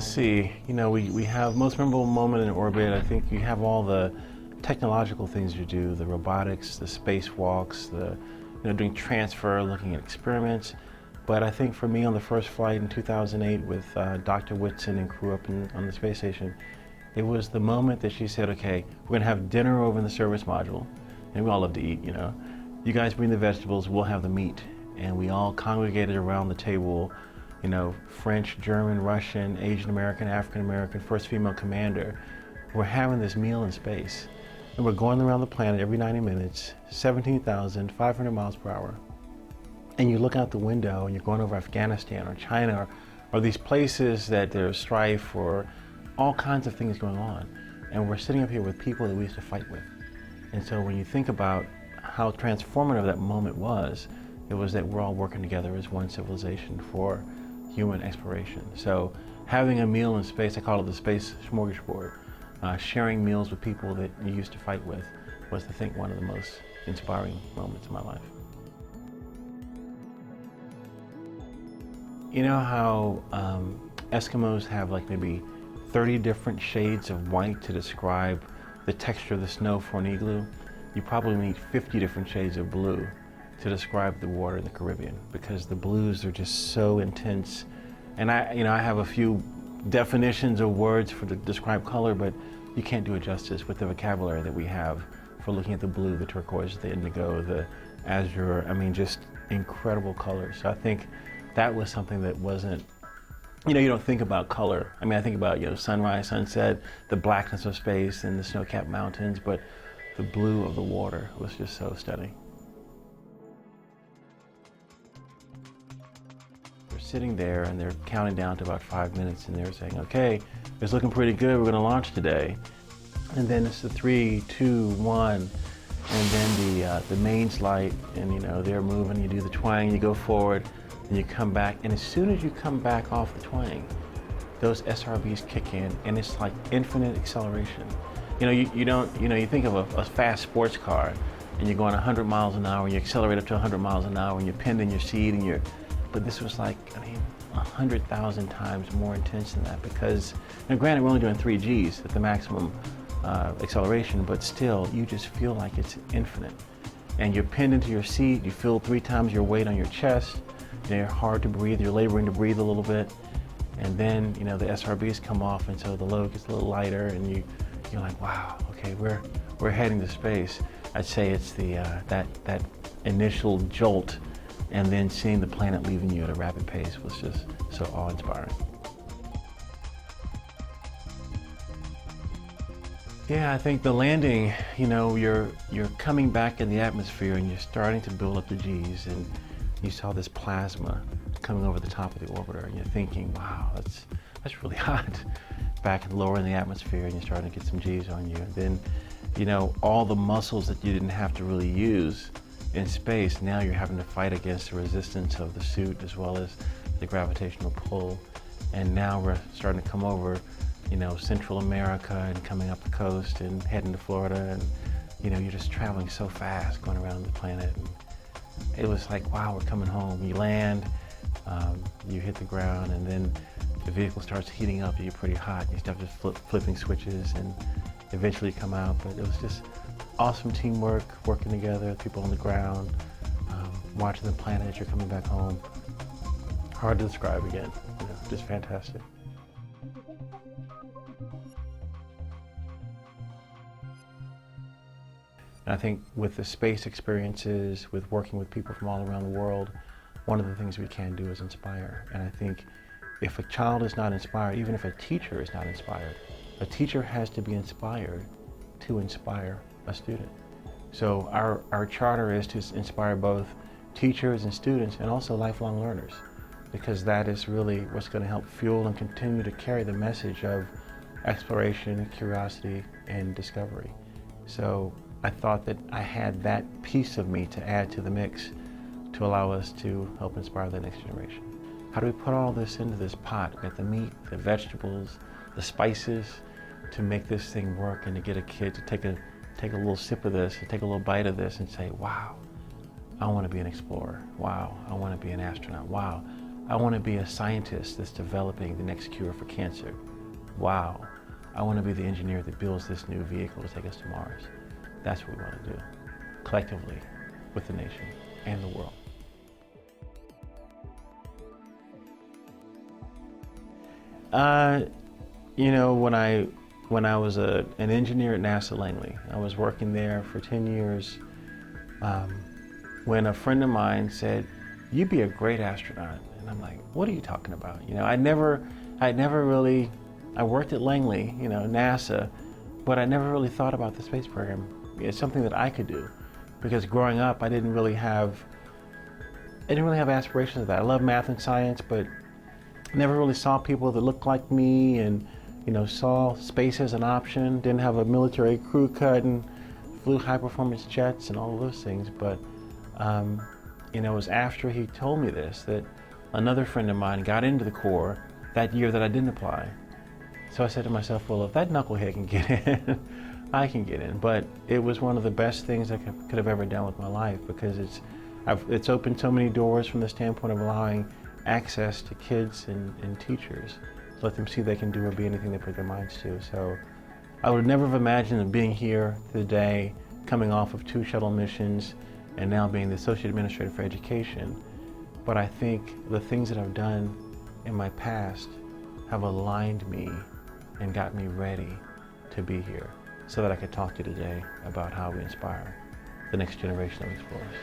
see. We have most memorable moment in orbit. I think you have all the technological things you do, the robotics, the spacewalks, doing transfer, looking at experiments. But I think for me on the first flight in 2008 with Dr. Whitson and crew up on the space station, it was the moment that she said, okay, we're gonna have dinner over in the service module, and we all love to eat, You guys bring the vegetables, we'll have the meat. And we all congregated around the table, French, German, Russian, Asian American, African American, first female commander. We're having this meal in space. And we're going around the planet every 90 minutes, 17,500 miles per hour. And you look out the window and you're going over Afghanistan or China or these places that there's strife or all kinds of things going on. And we're sitting up here with people that we used to fight with. And so when you think about how transformative that moment was, it was that we're all working together as one civilization for human exploration. So having a meal in space, I call it the space smorgasbord, sharing meals with people that you used to fight with was, I think, one of the most inspiring moments in my life. You know how Eskimos have like maybe 30 different shades of white to describe the texture of the snow for an igloo? You probably need 50 different shades of blue to describe the water in the Caribbean, because the blues are just so intense. And I have a few definitions of words to describe color, but you can't do it justice with the vocabulary that we have for looking at the blue, the turquoise, the indigo, the azure. I mean, just incredible colors. So I think that was something that wasn't, you don't think about color. I mean, I think about, sunrise, sunset, the blackness of space and the snow-capped mountains, but the blue of the water was just so stunning. Sitting there and they're counting down to about 5 minutes and they're saying, okay, it's looking pretty good, we're gonna launch today. And then it's the 3, 2, 1, and then the mains light, and they're moving, you do the twang, you go forward, and you come back, and as soon as you come back off the twang, those SRBs kick in, and it's like infinite acceleration. You think of a fast sports car, and you're going 100 miles an hour, and you accelerate up to 100 miles an hour, and you're pinned in your seat, but this was like, 100,000 times more intense than that, because, granted, we're only doing 3 Gs at the maximum acceleration, but still, you just feel like it's infinite. And you're pinned into your seat, you feel 3 times your weight on your chest, you're hard to breathe, you're laboring to breathe a little bit, and then, the SRBs come off, and so the load gets a little lighter, and you're like, wow, okay, we're heading to space. I'd say it's the that initial jolt, and then seeing the planet leaving you at a rapid pace was just so awe-inspiring. Yeah, I think the landing, you're coming back in the atmosphere and you're starting to build up the Gs, and you saw this plasma coming over the top of the orbiter, and you're thinking, wow, that's really hot. Back lower in the atmosphere, and you're starting to get some Gs on you. And then, all the muscles that you didn't have to really use in space, now you're having to fight against the resistance of the suit as well as the gravitational pull. And now we're starting to come over, Central America and coming up the coast and heading to Florida, and you're just traveling so fast going around the planet. And it was like, wow, we're coming home. You land, you hit the ground, and then the vehicle starts heating up, you're pretty hot, and you start just flipping switches, and eventually you come out. But it was just awesome teamwork, working together, people on the ground, watching the planet as you're coming back home. Hard to describe again, just fantastic. And I think with the space experiences, with working with people from all around the world, one of the things we can do is inspire. And I think if a child is not inspired, even if a teacher is not inspired, a teacher has to be inspired to inspire a student. So our charter is to inspire both teachers and students, and also lifelong learners, because that is really what's going to help fuel and continue to carry the message of exploration, curiosity, and discovery. So I thought that I had that piece of me to add to the mix to allow us to help inspire the next generation. How do we put all this into this pot? We got the meat, the vegetables, the spices, to make this thing work, and to get a kid to take a little sip of this, and take a little bite of this, and say, wow, I want to be an explorer. Wow, I want to be an astronaut. Wow, I want to be a scientist that's developing the next cure for cancer. Wow. I want to be the engineer that builds this new vehicle to take us to Mars. That's what we want to do, collectively, with the nation and the world. You know, when I was an engineer at NASA Langley, I was working there for 10 years, when a friend of mine said, "You'd be a great astronaut." And I'm like, "What are you talking about?" You know, I worked at Langley, you know, NASA, but I never really thought about the space program. It's something that I could do, because growing up, I didn't really have aspirations of that. I love math and science, but never really saw people that looked like me, and, you know, saw space as an option. Didn't have a military crew cut and flew high-performance jets and all of those things. But you know, it was after he told me this that another friend of mine got into the Corps that year that I didn't apply. So I said to myself, well, if that knucklehead can get in, I can get in. But it was one of the best things I could have ever done with my life, because it's opened so many doors from the standpoint of allowing access to kids and teachers to let them see they can do or be anything they put their minds to. So I would never have imagined being here today, coming off of 2 shuttle missions and now being the Associate Administrator for Education. But I think the things that I've done in my past have aligned me and got me ready to be here so that I could talk to you today about how we inspire the next generation of explorers.